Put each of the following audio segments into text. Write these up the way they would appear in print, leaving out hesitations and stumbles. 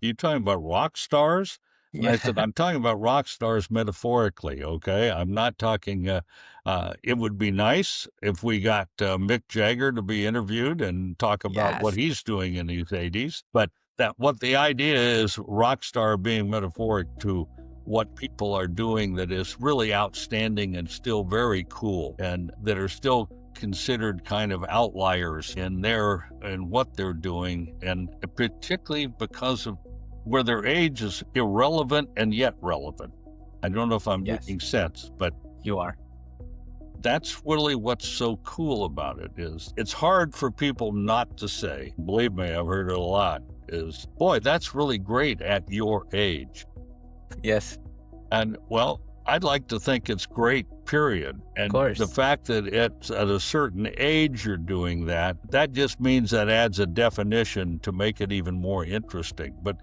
You talking about rock stars?" And I said, Yeah. "I'm talking about rock stars metaphorically, okay? I'm not talking, it would be nice if we got Mick Jagger to be interviewed and talk about what Yes. he's doing in his 80s, but what the idea is, rock star being metaphoric to what people are doing that is really outstanding and still very cool and that are still considered kind of outliers in what they're doing, and particularly because of where their age is irrelevant and yet relevant. I don't know if I'm Yes, making sense, but you are. that's really what's so cool about it is it's hard for people not to say, believe me, I've heard it a lot, is, boy, that's really great at your age. Yes, And well, I'd like to think it's great, period. of And the course. fact that it's at a certain age you're doing that, that just means that adds a definition to make it even more interesting. But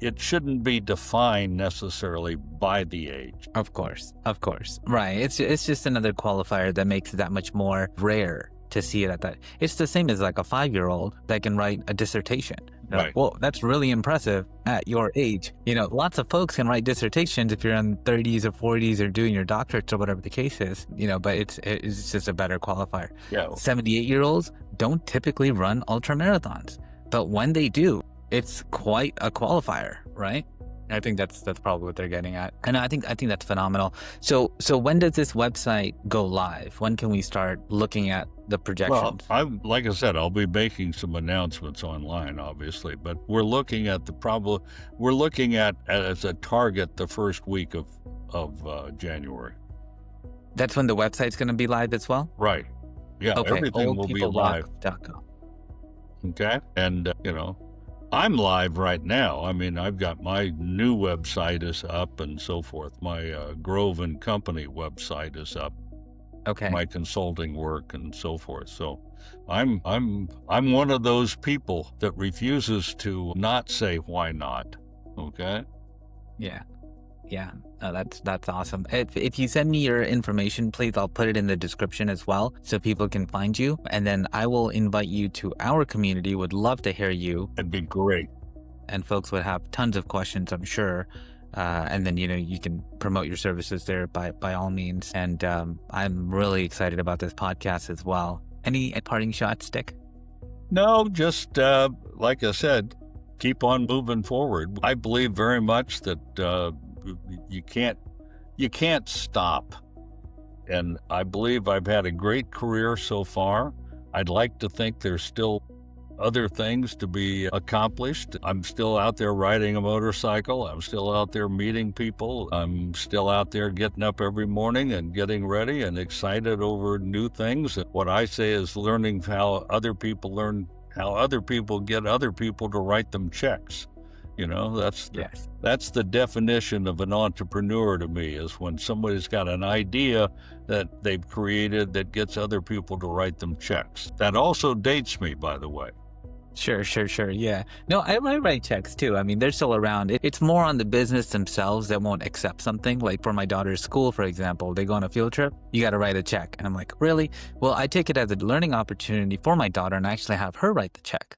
it shouldn't be defined necessarily by the age. Of course. Of course. Right. It's just another qualifier that makes it that much more rare to see it at that. It's the same as like a 5-year-old that can write a dissertation. They're like, Right. whoa, that's really impressive at your age. Lots of folks can write dissertations if you're in 30s or 40s or doing your doctorates or whatever the case is, but it's just a better qualifier. Yeah. 78-year-olds don't typically run ultra marathons, but when they do, it's quite a qualifier, right? I think that's probably what they're getting at, and I think that's phenomenal. So when does this website go live? When can we start looking at the Well, projections? like I said, I'll be making some announcements online, obviously, but we're looking at as a target the first week of January. That's when the website's going to be live as well. Right. Yeah. Okay, Everything will be live. oldpeoplerock.com. Okay. And, I'm live right now. I mean, I've got my new website is up and so forth. My Grove and Company website is up. Okay. My consulting work and so forth. So I'm one of those people that refuses to not say why not. Okay. Yeah. Oh, that's awesome. If you send me your information, please, I'll put it in the description as well so people can find you. And then I will invite you to our community. Would love to hear you. That'd be great. And folks would have tons of questions, I'm sure. And then, you can promote your services there by all means. And I'm really excited about this podcast as well. Any parting shots, Dick? No, just like I said, keep on moving forward. I believe very much that you can't stop. And I believe I've had a great career so far. I'd like to think there's still other things to be accomplished. I'm still out there riding a motorcycle. I'm still out there meeting people. I'm still out there getting up every morning and getting ready and excited over new things. What I say is learning how other people get other people to write them checks. Yes. That's the definition of an entrepreneur to me, is when somebody's got an idea that they've created that gets other people to write them checks. That also dates me, by the way. Sure. Yeah. No, I write checks too. I mean, they're still around. It's more on the business themselves that won't accept something. Like for my daughter's school, for example, they go on a field trip, you got to write a check. And I'm like, really? Well, I take it as a learning opportunity for my daughter and actually have her write the check.